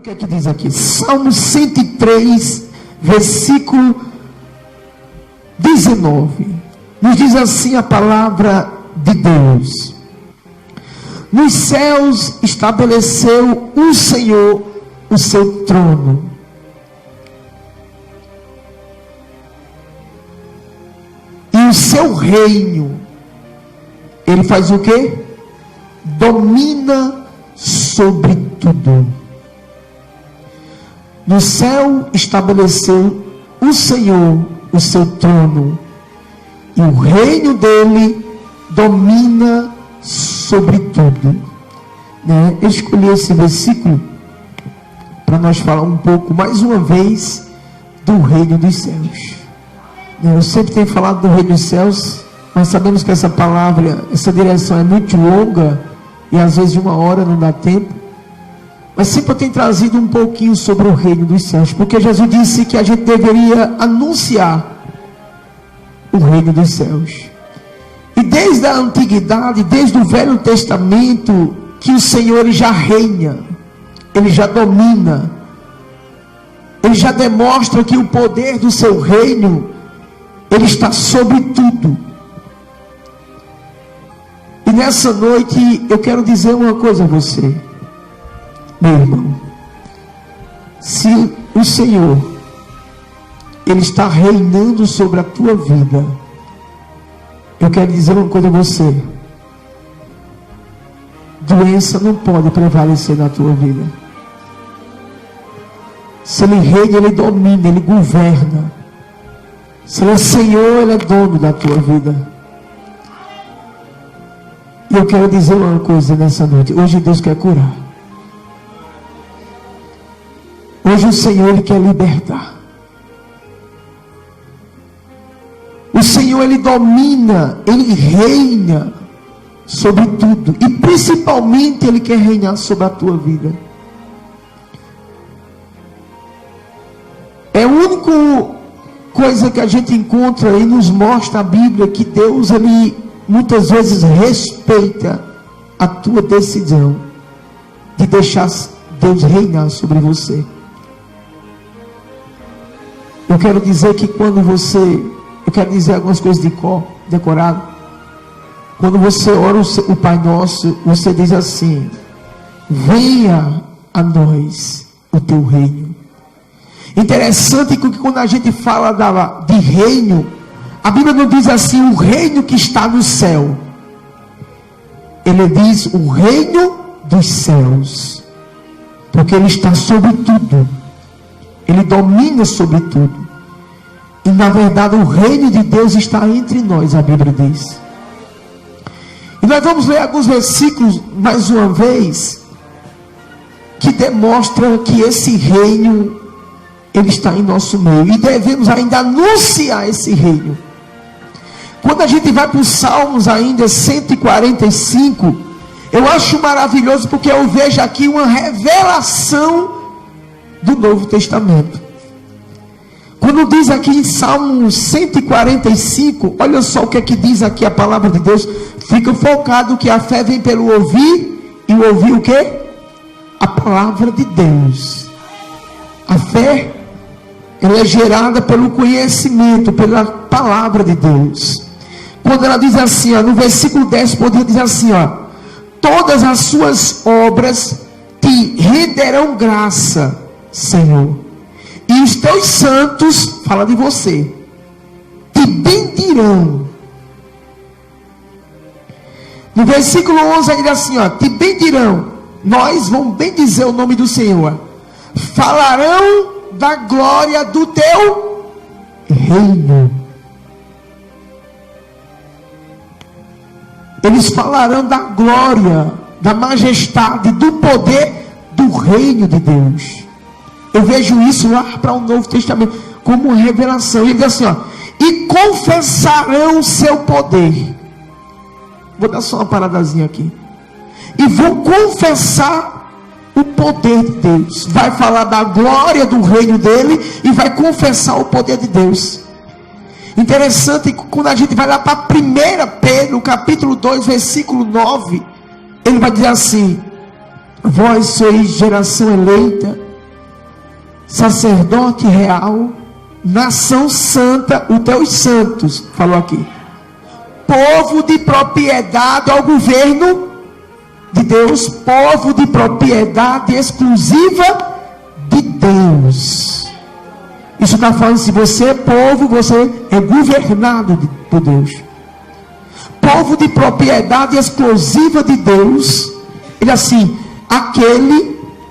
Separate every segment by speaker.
Speaker 1: que é que diz aqui? Salmo 103, versículo 19. Nos diz assim a palavra de Deus: nos céus estabeleceu o Senhor o seu trono. E o seu reino, ele faz o quê? Domina sobre tudo. No céu estabeleceu o Senhor o seu trono, e o reino dele domina sobre tudo. Eu escolhi esse versículo para nós falar um pouco, mais uma vez, do reino dos céus. Eu sempre tenho falado do reino dos céus, mas sabemos que essa palavra, essa direção é muito longa, e às vezes de uma hora não dá tempo. Mas sempre eu tenho trazido um pouquinho sobre o reino dos céus, porque Jesus disse que a gente deveria anunciar o reino dos céus. E desde a antiguidade, desde o Velho Testamento, que o Senhor ele já reina, ele já domina, ele já demonstra que o poder do seu reino, ele está sobre tudo. E nessa noite eu quero dizer uma coisa a você, meu irmão. Se o Senhor, ele está reinando sobre a tua vida, eu quero dizer uma coisa a você: doença não pode prevalecer na tua vida. Se ele reina, ele domina, ele governa. Se ele é Senhor, ele é dono da tua vida. E eu quero dizer uma coisa nessa noite: hoje Deus quer curar. Hoje o Senhor ele quer libertar. O Senhor ele domina, ele reina sobre tudo, e principalmente ele quer reinar sobre a tua vida. É a única coisa que a gente encontra e nos mostra a Bíblia, que Deus ele muitas vezes respeita a tua decisão de deixar Deus reinar sobre você. Eu quero dizer que quando você, eu quero dizer algumas coisas de cor, decorado. Quando você ora o Pai Nosso, você diz assim: venha a nós o teu reino. Interessante que quando a gente fala de reino, a Bíblia não diz assim o reino que está no céu. Ele diz o reino dos céus, porque ele está sobre tudo, ele domina sobre tudo. E na verdade o reino de Deus está entre nós, a Bíblia diz. E nós vamos ler alguns versículos mais uma vez, que demonstram que esse reino ele está em nosso meio, e devemos ainda anunciar esse reino. Quando a gente vai para os Salmos ainda 145, eu acho maravilhoso, porque eu vejo aqui uma revelação do Novo Testamento. Quando diz aqui em Salmo 145, olha só o que é que diz aqui a palavra de Deus. Fica focado que a fé vem pelo ouvir, e o ouvir o quê? A palavra de Deus. A fé, ela é gerada pelo conhecimento, pela palavra de Deus. Quando ela diz assim, no versículo 10, poderia dizer assim, todas as suas obras te renderão graça, Senhor, e os teus santos, fala de você, te bendirão. No versículo 11 ele diz assim, te bendirão, nós vamos bendizer o nome do Senhor, falarão da glória do teu reino. Eles falarão da glória, da majestade, do poder do reino de Deus. Eu vejo isso lá para o Novo Testamento como uma revelação. Ele diz assim, e confessarão o seu poder. Vou dar só uma paradazinha aqui. E vão confessar o poder de Deus. Vai falar da glória do reino dele e vai confessar o poder de Deus. Interessante que quando a gente vai lá para 1 Pedro, capítulo 2, versículo 9, ele vai dizer assim: vós sois geração eleita, sacerdote real, nação santa, os teus santos, falou aqui, povo de propriedade ao governo de Deus, povo de propriedade exclusiva de Deus. Isso está falando, se você é povo, você é governado por Deus. Povo de propriedade exclusiva de Deus. Ele assim,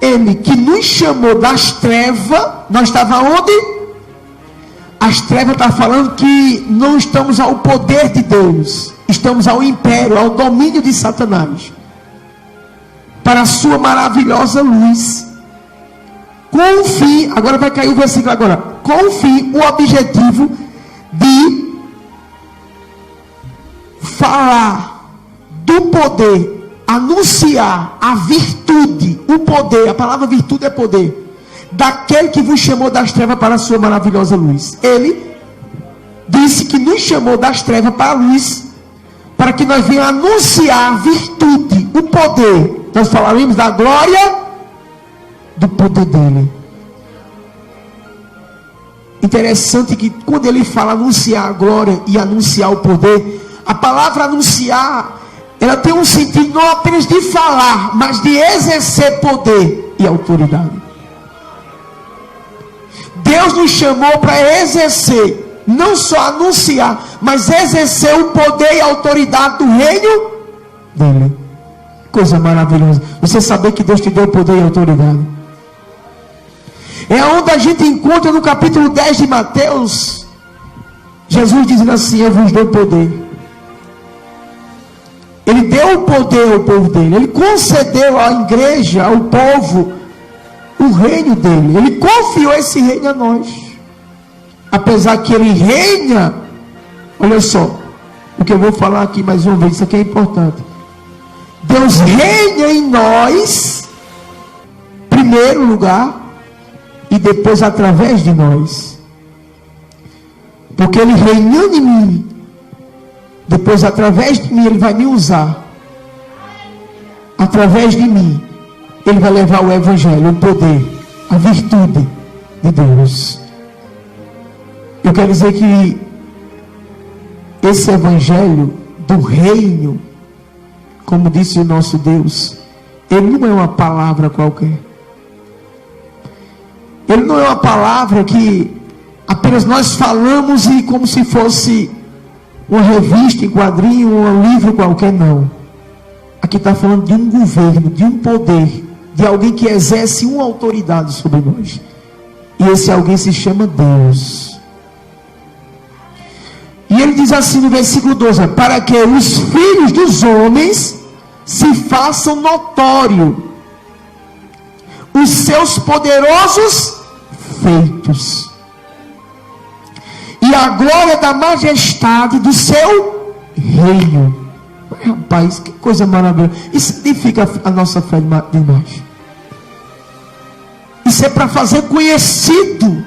Speaker 1: ele que nos chamou das trevas, nós estávamos onde? As trevas está falando que não estamos ao poder de Deus, estamos ao império, ao domínio de Satanás, para a sua maravilhosa luz, com o fim, agora vai cair o versículo agora, com o fim, o objetivo de falar do poder, anunciar a virtude, o poder, a palavra virtude é poder, daquele que vos chamou das trevas para a sua maravilhosa luz. Ele disse que nos chamou das trevas para a luz, para que nós venhamos anunciar a virtude, o poder. Nós falaremos da glória do poder dele. Interessante que quando ele fala anunciar a glória e anunciar o poder, a palavra anunciar, ela tem um sentido não apenas de falar, mas de exercer poder e autoridade. Deus nos chamou para exercer, não só anunciar, mas exercer o poder e a autoridade do reino dele. Coisa maravilhosa, você saber que Deus te deu poder e autoridade. É onde a gente encontra no capítulo 10 de Mateus, Jesus dizendo assim, eu vos dou poder. Ele deu o poder ao povo dele, ele concedeu à igreja, ao povo, o reino dele, ele confiou esse reino a nós, apesar que ele reina. Olha só, o que eu vou falar aqui mais uma vez, isso aqui é importante. Deus reina em nós, primeiro lugar, e depois através de nós, porque ele reinando em mim, depois através de mim ele vai me usar, através de mim ele vai levar o evangelho, o poder, a virtude de Deus. Eu quero dizer que esse evangelho do reino, como disse o nosso Deus, ele não é uma palavra qualquer. Ele não é uma palavra que apenas nós falamos e como se fosse uma revista em quadrinho, um livro qualquer, não. Aqui está falando de um governo, de um poder, de alguém que exerce uma autoridade sobre nós. E esse alguém se chama Deus. E ele diz assim no versículo 12: para que os filhos dos homens se façam notório os seus poderosos feitos, e a glória da majestade do seu reino. Rapaz, que coisa maravilhosa. Isso significa a nossa fé demais. Isso é para fazer conhecido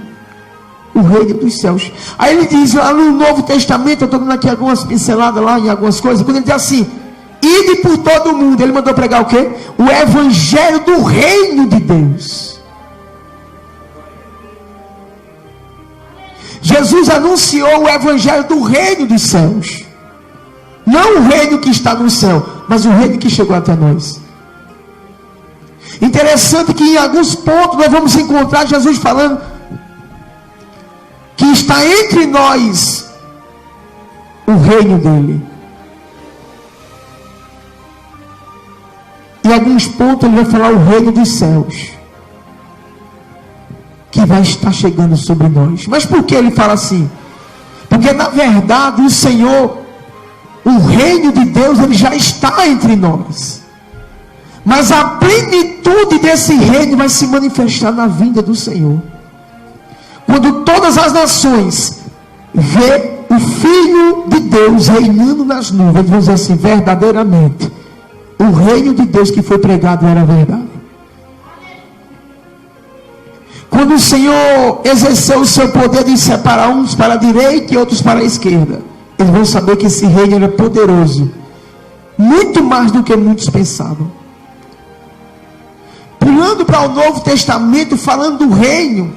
Speaker 1: o reino dos céus. Aí ele diz lá no Novo Testamento, eu estou dando aqui algumas pinceladas lá em algumas coisas, quando ele diz assim, ide por todo o mundo, ele mandou pregar o quê? O evangelho do reino de Deus. Jesus anunciou o evangelho do reino dos céus. Não o reino que está no céu, mas o reino que chegou até nós. Interessante que em alguns pontos nós vamos encontrar Jesus falando que está entre nós o reino dele. Em alguns pontos ele vai falar o reino dos céus, que vai estar chegando sobre nós. Mas por que ele fala assim? Porque na verdade o Senhor, o reino de Deus, ele já está entre nós. Mas a plenitude desse reino vai se manifestar na vinda do Senhor. Quando todas as nações vê o Filho de Deus reinando nas nuvens, eles vão dizer assim, verdadeiramente, o reino de Deus que foi pregado era verdade. Quando o Senhor exerceu o seu poder de separar uns para a direita e outros para a esquerda, eles vão saber que esse reino era poderoso, muito mais do que muitos pensavam. Pulando para o Novo Testamento, falando do reino,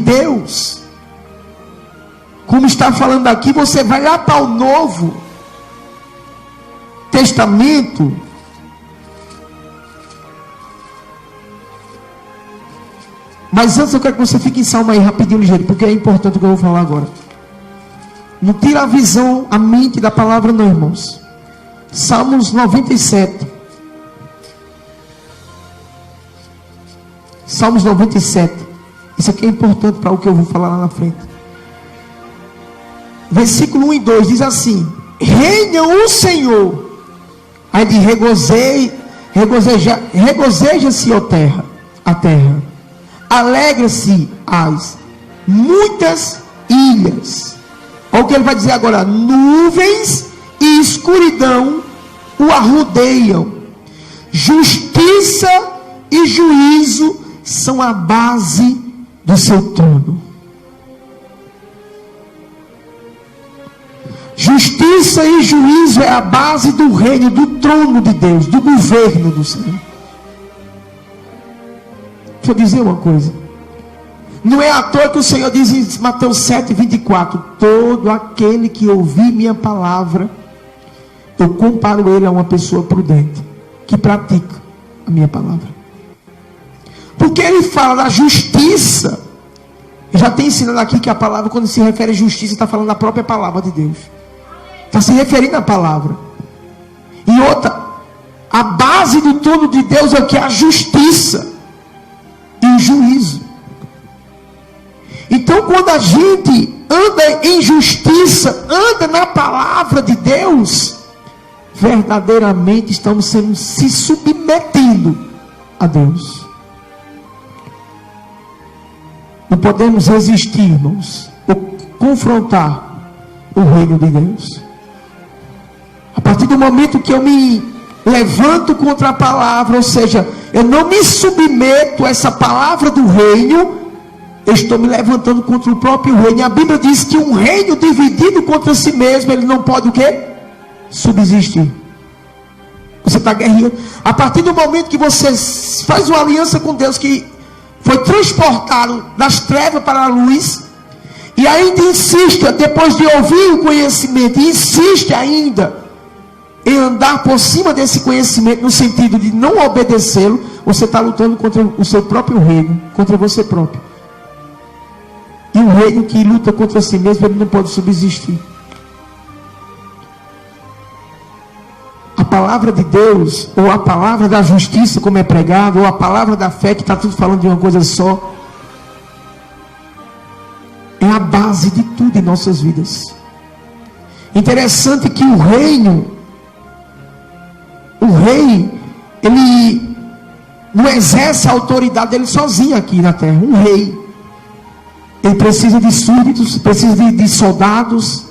Speaker 1: Deus. Como está falando aqui, você vai lá para o Novo Testamento. Mas antes eu quero que você fique em Salmo aí rapidinho, ligeiro, porque é importante o que eu vou falar agora. Não tira a visão, a mente da palavra não, irmãos. Salmos 97. Salmos 97. Isso aqui é importante para o que eu vou falar lá na frente. Versículo 1 e 2 diz assim: reina o Senhor. Aí diz: regozeja-se a terra. Alegra-se as muitas ilhas. Olha o que ele vai dizer agora: nuvens e escuridão o arrodeiam. Justiça e juízo são a base do seu trono. Justiça e juízo é a base do reino, do trono de Deus, do governo do Senhor. Deixa eu dizer uma coisa. Não é à toa que o Senhor diz em Mateus 7:24: todo aquele que ouvir minha palavra, eu comparo ele a uma pessoa prudente, que pratica a minha palavra. Porque ele fala da justiça. Eu já tenho ensinado aqui que a palavra, quando se refere a justiça, está falando da própria palavra de Deus. Está se referindo à palavra. E outra, a base do trono de Deus é o que? A justiça e o juízo. Então, quando a gente anda em justiça, anda na palavra de Deus, verdadeiramente estamos se submetendo a Deus. Não podemos resistir, irmãos, ou confrontar o reino de Deus. A partir do momento que eu me levanto contra a palavra, ou seja, eu não me submeto a essa palavra do reino, eu estou me levantando contra o próprio reino. E a Bíblia diz que um reino dividido contra si mesmo, ele não pode o quê? Subsistir. Você está guerreando. A partir do momento que você faz uma aliança com Deus, que foi transportado das trevas para a luz, e ainda insiste, depois de ouvir o conhecimento, insiste ainda em andar por cima desse conhecimento, no sentido de não obedecê-lo, você está lutando contra o seu próprio reino, contra você próprio. E o reino que luta contra si mesmo, ele não pode subsistir. A palavra de Deus, ou a palavra da justiça, como é pregado, ou a palavra da fé, que está tudo falando de uma coisa só, é a base de tudo em nossas vidas. Interessante que o rei, ele não exerce a autoridade dele sozinho aqui na terra. Um rei, ele precisa de súditos, precisa de soldados.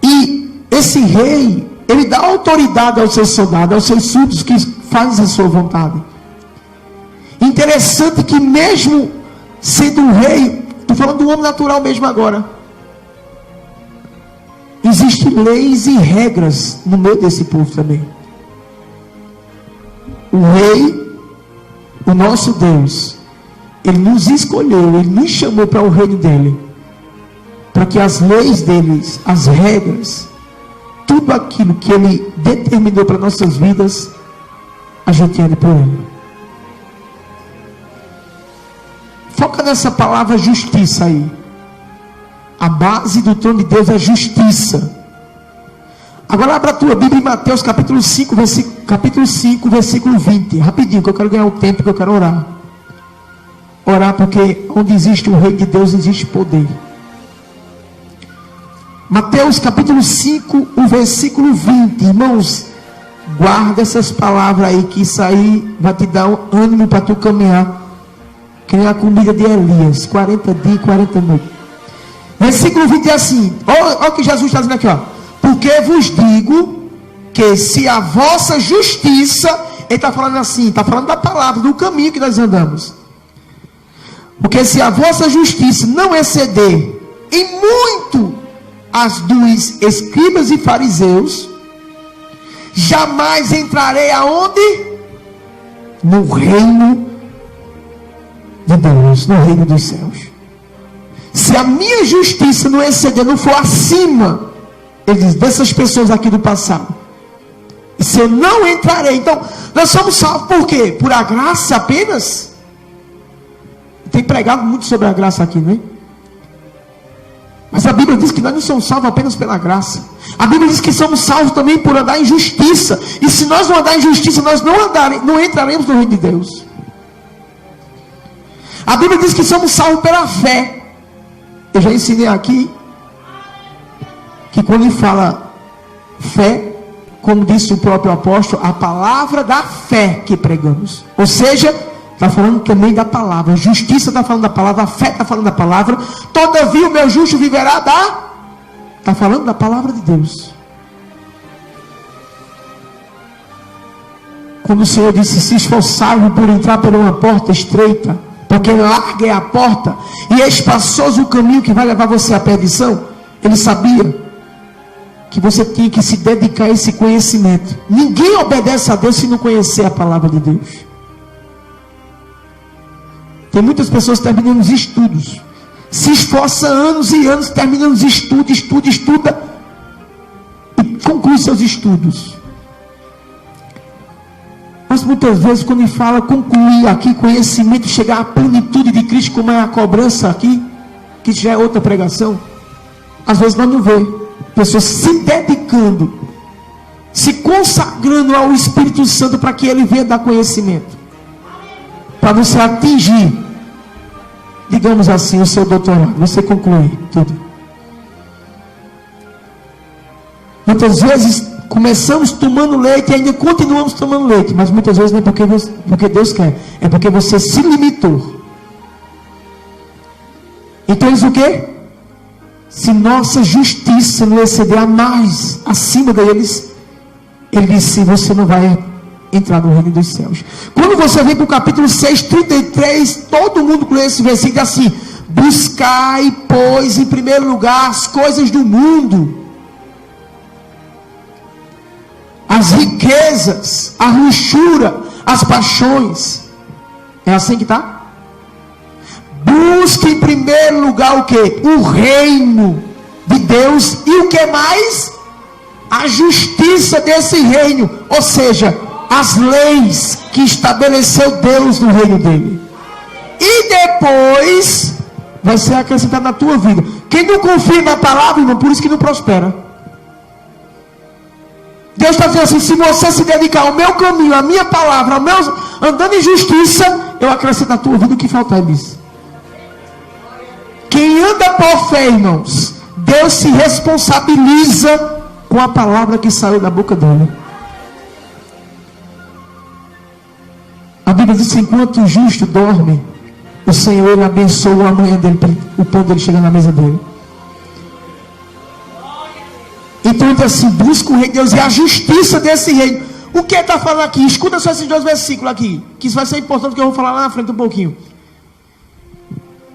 Speaker 1: E esse rei, ele dá autoridade aos seus soldados, aos seus súditos que fazem a sua vontade. Interessante que mesmo sendo um rei, estou falando do homem natural mesmo agora, existem leis e regras no meio desse povo também. O rei, o nosso Deus, ele nos escolheu, ele nos chamou para o reino dele, para que as leis deles, as regras, tudo aquilo que ele determinou para nossas vidas, a gente ande por ele. Foca nessa palavra justiça aí. A base do trono de Deus é justiça. Agora abra a tua Bíblia em Mateus capítulo 5, versículo 20. Rapidinho, que eu quero ganhar o tempo, que eu quero orar. Orar, porque onde existe o reino de Deus, existe poder. Mateus capítulo 5, o versículo 20. Irmãos, guarda essas palavras aí, que isso aí vai te dar um ânimo para tu caminhar, que nem a comida de Elias, 40 dias e 40 noites. Versículo 20 é assim, olha o que Jesus está dizendo aqui, ó. Porque vos digo que se a vossa justiça, ele está falando assim, está falando da palavra, do caminho que nós andamos. Porque se a vossa justiça não exceder em muito as dos escribas e fariseus, jamais entrarei aonde? No reino de Deus no reino dos céus. Se a minha justiça não exceder, não for acima, ele diz, dessas pessoas aqui do passado, e se eu não entrarei, então nós somos salvos por quê? Por a graça apenas? Tem pregado muito sobre a graça aqui, não é? Mas a Bíblia diz que nós não somos salvos apenas pela graça. A Bíblia diz que somos salvos também por andar em justiça. E se nós não andar em justiça, nós não entraremos no reino de Deus. A Bíblia diz que somos salvos pela fé. Eu já ensinei aqui que quando ele fala fé, como disse o próprio apóstolo, a palavra da fé que pregamos. Ou seja, está falando também da palavra. Justiça está falando da palavra, a fé está falando da palavra. Todavia o meu justo viverá está falando da palavra de Deus. Quando o Senhor disse, se esforçar por entrar por uma porta estreita, porque larga é a porta e é espaçoso o caminho que vai levar você à perdição, ele sabia que você tinha que se dedicar a esse conhecimento. Ninguém obedece a Deus se não conhecer a palavra de Deus. Tem muitas pessoas terminando os estudos, se esforça anos e anos terminando os estudos, estuda e conclui seus estudos. Mas muitas vezes quando ele fala concluir aqui conhecimento, chegar à plenitude de Cristo, como é a cobrança aqui, que já é outra pregação, às vezes nós não vê pessoas se dedicando, se consagrando ao Espírito Santo para que ele venha dar conhecimento, para você atingir, digamos assim, o seu doutorado, você concluir tudo. Muitas vezes começamos tomando leite e ainda continuamos tomando leite, mas muitas vezes não é porque Deus quer, é porque você se limitou. Então eles o quê? Se nossa justiça não exceder a mais acima deles, ele disse, você não vai entrar no reino dos céus. Quando você vem para o capítulo 6, 33, todo mundo com esse versículo assim, buscai, pois, em primeiro lugar, as coisas do mundo, as riquezas, a luxúria, as paixões. É assim que está? Busque em primeiro lugar o que? O reino de Deus e o que mais? A justiça desse reino, ou seja, as leis que estabeleceu Deus no reino dele. E depois vai ser acrescentado na tua vida. Quem não confia na palavra, irmão, por isso que não prospera. Deus está dizendo assim, se você se dedicar ao meu caminho, à minha palavra, ao meu andando em justiça, eu acrescento na tua vida o que faltar disso. Quem anda por fé, irmãos, Deus se responsabiliza com a palavra que saiu da boca dele. A Bíblia diz que enquanto o justo dorme, o Senhor ele abençoa a manhã dele, o pão dele chega na mesa dele. Então ele diz assim, busca o reino de Deus e a justiça desse reino. O que está falando aqui? Escuta só esses dois versículos aqui, que isso vai ser importante, que eu vou falar lá na frente um pouquinho.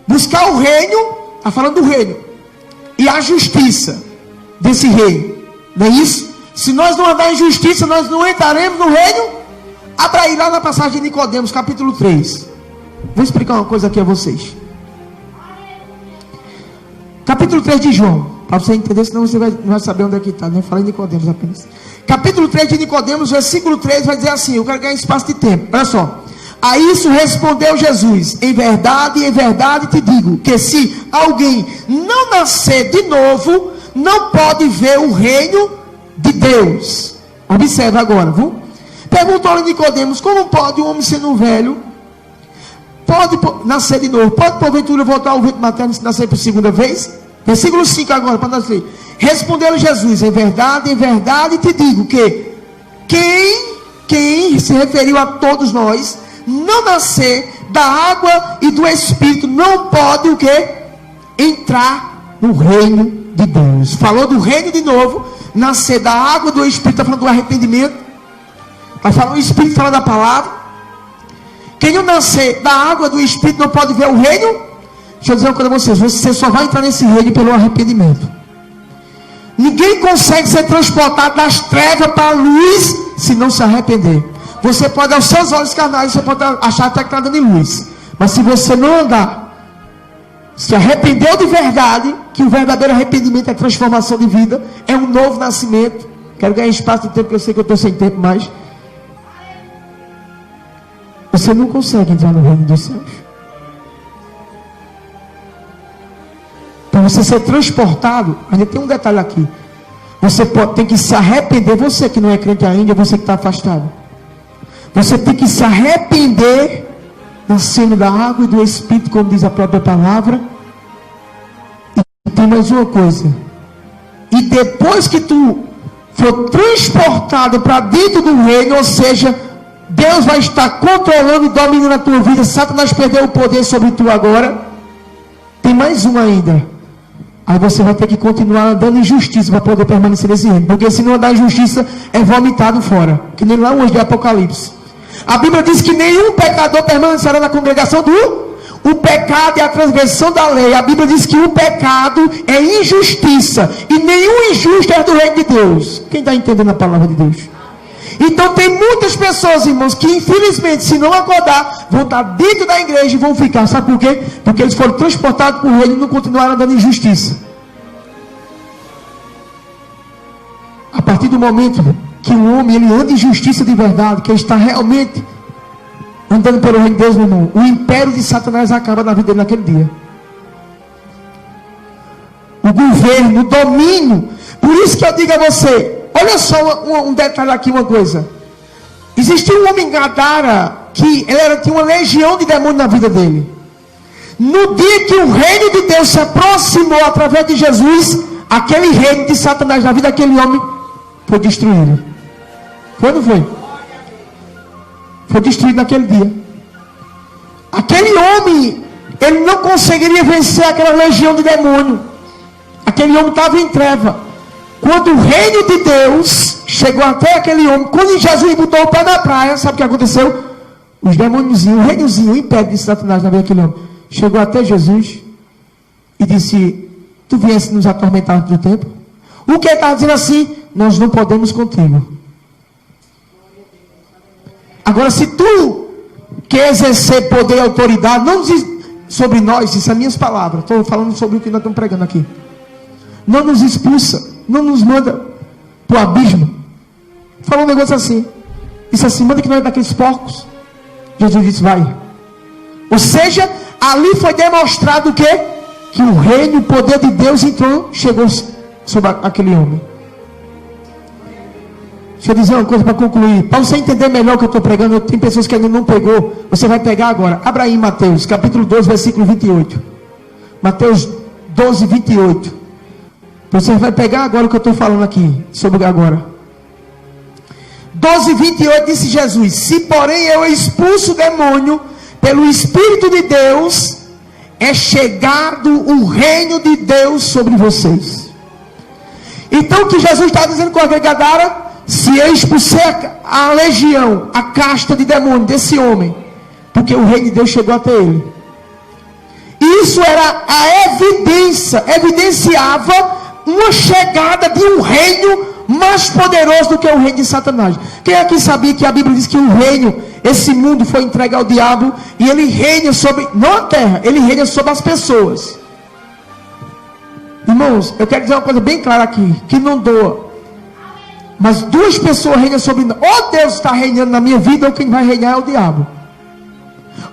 Speaker 1: Buscar o reino, está falando do reino, e a justiça desse reino, não é isso? Se nós não andarmos em justiça, nós não entraremos no reino. Abra aí lá na passagem de Nicodemos, capítulo 3. Vou explicar uma coisa aqui a vocês. Capítulo 3 de João, para você entender, senão você não vai saber onde é que está, né? Falei Nicodemos apenas. Capítulo 3 de Nicodemos, versículo 3, vai dizer assim, eu quero ganhar espaço de tempo, olha só. A isso respondeu Jesus, em verdade te digo, que se alguém não nascer de novo, não pode ver o reino de Deus. Observe agora, viu? Perguntou-lhe Nicodemos, como pode um homem sendo velho, pode nascer de novo, pode porventura voltar ao ventre materno se nascer por segunda vez? Versículo 5 agora, para nós ler. Respondeu-lhe Jesus, em verdade te digo, que quem se referiu a todos nós, não nascer da água e do Espírito, não pode o que? Entrar no reino de Deus. Falou do reino de novo, nascer da água e do Espírito, está falando do arrependimento. Vai falar o Espírito, fala da palavra. Quem não nascer da água e do Espírito não pode ver o reino. Deixa eu dizer uma coisa a vocês, você só vai entrar nesse reino pelo arrependimento. Ninguém consegue ser transportado das trevas para a luz se não se arrepender. Você pode, aos seus olhos carnais, você pode achar até que está dando em luz, Mas se você não andar, se arrependeu de verdade, que o verdadeiro arrependimento é transformação de vida, é um novo nascimento. Quero ganhar espaço de tempo, porque eu sei que eu estou sem tempo mais. Você não consegue entrar no reino dos céus. Para você ser transportado, ainda tem um detalhe aqui. Você tem que se arrepender. Você que não é crente ainda, você que está afastado. Você tem que se arrepender, nascendo da água e do Espírito, como diz a própria palavra. E tem mais uma coisa. E depois que tu for transportado para dentro do reino, ou seja, Deus vai estar controlando e dominando a tua vida. Satanás perdeu o poder sobre tu agora. Tem mais um ainda. Aí você vai ter que continuar andando em justiça para poder permanecer nesse reino. Porque se não andar em justiça, é vomitado fora. Que nem lá hoje de Apocalipse. A Bíblia diz que nenhum pecador permanecerá na congregação o pecado é a transgressão da lei. A Bíblia diz que o pecado é injustiça. E nenhum injusto é do reino de Deus. Quem está entendendo a palavra de Deus? Então tem muitas pessoas, irmãos, que infelizmente, se não acordar, vão estar dentro da igreja e vão ficar. Sabe por quê? Porque eles foram transportados para o reino e não continuaram andando em justiça. A partir do momento que o homem ele anda em justiça de verdade, que ele está realmente andando pelo reino de Deus, meu irmão, o império de Satanás acaba na vida dele naquele dia. O governo, o domínio. Por isso que eu digo a você, olha só um detalhe aqui, uma coisa. Existia um homem em Gadara, que ele tinha uma legião de demônios na vida dele. No dia que o reino de Deus se aproximou através de Jesus, aquele reino de Satanás na vida daquele homem foi destruído. Foi ou não foi? Foi destruído naquele dia. Aquele homem, ele não conseguiria vencer aquela legião de demônio. Aquele homem estava em treva. Quando o reino de Deus chegou até aquele homem, quando Jesus botou o pé na praia, sabe o que aconteceu? Os demôniozinhos, o reinozinho, o império de Satanás na vida daquele homem, chegou até Jesus e disse: tu viesse nos atormentar do tempo? O que ele estava dizendo assim? Nós não podemos contigo. Agora, se tu quer exercer poder e autoridade, não diz sobre nós, isso é minhas palavras, estou falando sobre o que nós estamos pregando aqui. Não nos expulsa, não nos manda para o abismo. Falou um negócio assim. Disse assim: manda que nós daqueles porcos. Jesus disse: vai. Ou seja, ali foi demonstrado o quê? Que o reino, o poder de Deus entrou, chegou sobre aquele homem. Deixa eu dizer uma coisa para concluir. Para você entender melhor o que eu estou pregando, tem pessoas que ainda não pegou. Você vai pegar agora. Abra aí Mateus, capítulo 12, versículo 28. Mateus 12, 28. Você vai pegar agora o que eu estou falando aqui, sobre agora. 12, 28 disse Jesus: se porém eu expulso o demônio pelo Espírito de Deus, é chegado o reino de Deus sobre vocês. Então o que Jesus está dizendo com a Gadara? Se eu expulsei a legião, a casta de demônio desse homem, porque o reino de Deus chegou até ele. Isso era a evidência, evidenciava uma chegada de um reino mais poderoso do que o reino de Satanás. Quem aqui sabia que a Bíblia diz que o reino, esse mundo foi entregue ao diabo, e ele reina sobre, não a terra, ele reina sobre as pessoas. Irmãos, eu quero dizer uma coisa bem clara aqui, que não doa. Mas duas pessoas reinam sobre nós. Ou Deus está reinando na minha vida, ou quem vai reinar é o diabo.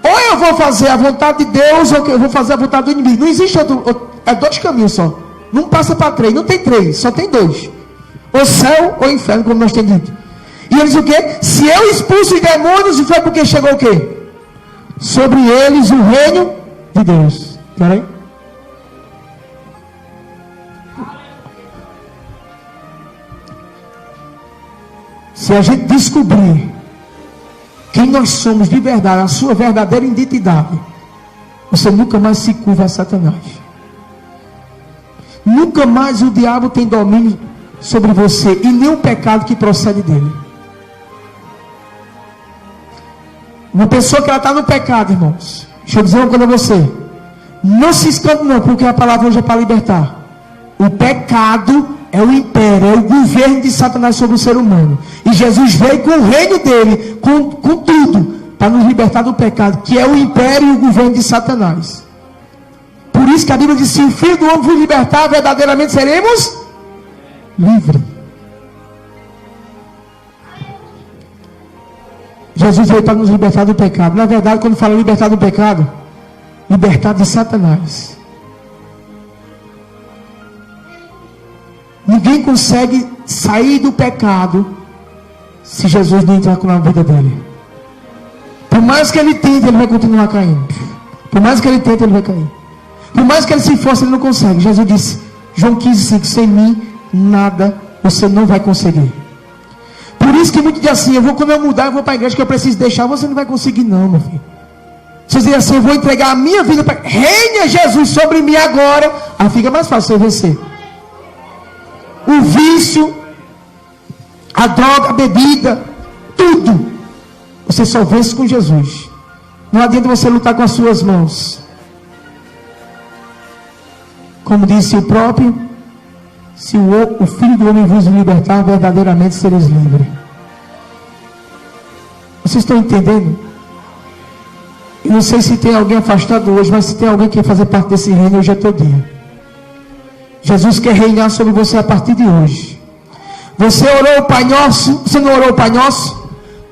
Speaker 1: Ou eu vou fazer a vontade de Deus, ou eu vou fazer a vontade do inimigo. Não existe outro, é dois caminhos só. Não passa para três, não tem três, só tem dois. O céu ou o inferno, como nós temos dito. E eles o quê? Se eu expulso os demônios, foi porque chegou o quê? Sobre eles o reino de Deus. Espera aí. Se a gente descobrir quem nós somos de verdade, a sua verdadeira identidade, você nunca mais se curva a Satanás. Nunca mais o diabo tem domínio sobre você, e nem o pecado que procede dele. Uma pessoa que ela está no pecado, irmãos, deixa eu dizer uma coisa a você: não se esconde não, porque a palavra hoje é para libertar. O pecado é o império, é o governo de Satanás sobre o ser humano. E Jesus veio com o reino dele, com tudo, para nos libertar do pecado, que é o império e o governo de Satanás. Por isso que a Bíblia diz: se o Filho do Homem vos libertar, verdadeiramente seremos livres. Jesus veio para nos libertar do pecado. Na verdade, quando fala libertar do pecado, libertar de Satanás. Ninguém consegue sair do pecado se Jesus não entrar na vida dele. Por mais que ele tente, ele vai continuar caindo. Por mais que ele tente, ele vai cair. Por mais que ele se esforce, ele não consegue. Jesus disse, João 15,5: sem mim, nada você não vai conseguir. Por isso que muitos dizem assim: quando eu mudar, eu vou para a igreja que eu preciso deixar. Você não vai conseguir não, meu filho. Você diz assim: eu vou entregar a minha vida para... Reina Jesus sobre mim agora. Aí fica mais fácil você vencer. O vício, a droga, a bebida, tudo, você só vence com Jesus. Não adianta você lutar com as suas mãos. Como disse o próprio: se o Filho do Homem vos libertar, verdadeiramente sereis livres. Vocês estão entendendo? Eu não sei se tem alguém afastado hoje, mas se tem alguém que quer fazer parte desse reino, hoje é teu dia. Jesus quer reinar sobre você a partir de hoje. Você orou o Pai Nosso? Você não orou o Pai Nosso?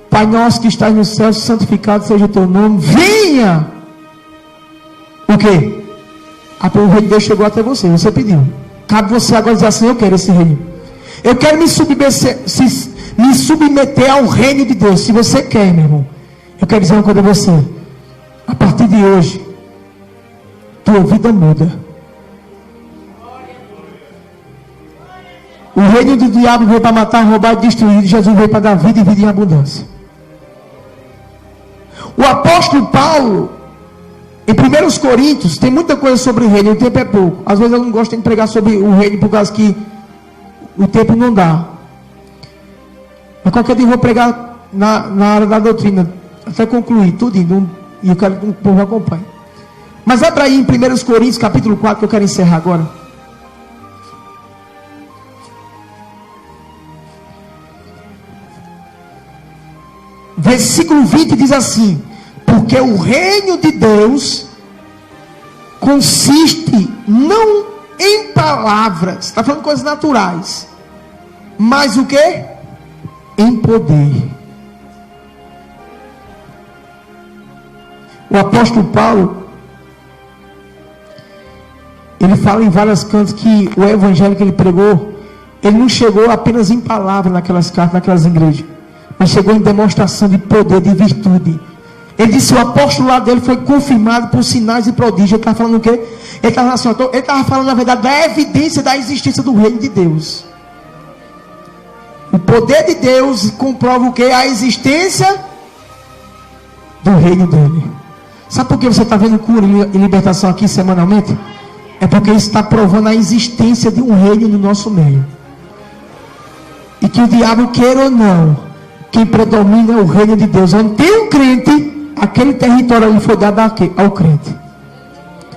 Speaker 1: Pai Nosso que estás no céu, santificado seja o teu nome. Venha! O quê? O reino de Deus chegou até você, você pediu. Cabe você agora dizer assim: eu quero esse reino. Eu quero me submeter ao reino de Deus. Se você quer, meu irmão, eu quero dizer uma coisa a você: a partir de hoje, tua vida muda. O reino do diabo veio para matar, roubar e destruir. Jesus veio para dar vida e vida em abundância. O apóstolo Paulo, em 1 Coríntios, tem muita coisa sobre o reino, o tempo é pouco. Às vezes eu não gosto de pregar sobre o reino por causa que o tempo não dá. Mas qualquer dia eu vou pregar na área da doutrina, até concluir tudo, e eu quero que o povo acompanhe. Mas abra aí em 1 Coríntios capítulo 4, que eu quero encerrar agora. Versículo 20 diz assim: porque o reino de Deus consiste não em palavras, está falando coisas naturais, mas o que? Em poder. O apóstolo Paulo, ele fala em várias cantos que o evangelho que ele pregou, ele não chegou apenas em palavras naquelas cartas, naquelas igrejas, mas chegou em demonstração de poder, de virtude. Ele disse: o apóstolo lá dele foi confirmado por sinais e prodígios. Ele estava falando o quê? Ele estava falando, na verdade, da evidência da existência do reino de Deus. O poder de Deus comprova o quê? A existência do reino dele. Sabe por que você está vendo cura e libertação aqui semanalmente? É porque isso está provando a existência de um reino no nosso meio. E que o diabo queira ou não, quem predomina é o reino de Deus. Onde tem um crente, aquele território ali foi dado ao crente.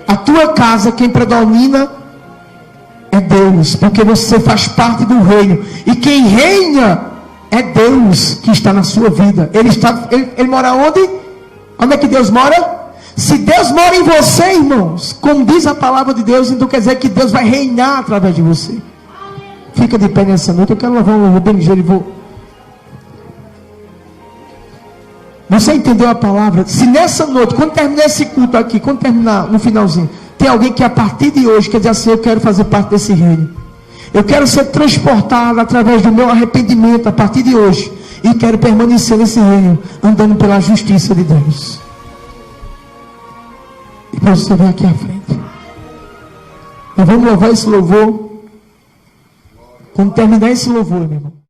Speaker 1: A tua casa, quem predomina é Deus, porque você faz parte do reino. E quem reina é Deus que está na sua vida. Ele mora onde? Onde é que Deus mora? Se Deus mora em você, irmãos, como diz a palavra de Deus, então quer dizer que Deus vai reinar através de você. Fica de pé nessa noite. Eu quero louvar um louvor bem ligeiro e vou... Você entendeu a palavra? Se nessa noite, quando terminar esse culto aqui, quando terminar no finalzinho, tem alguém que a partir de hoje quer dizer assim: eu quero fazer parte desse reino, eu quero ser transportado através do meu arrependimento a partir de hoje, e quero permanecer nesse reino, andando pela justiça de Deus. E para você vir aqui à frente, nós vamos louvar esse louvor. Quando terminar esse louvor, meu irmão,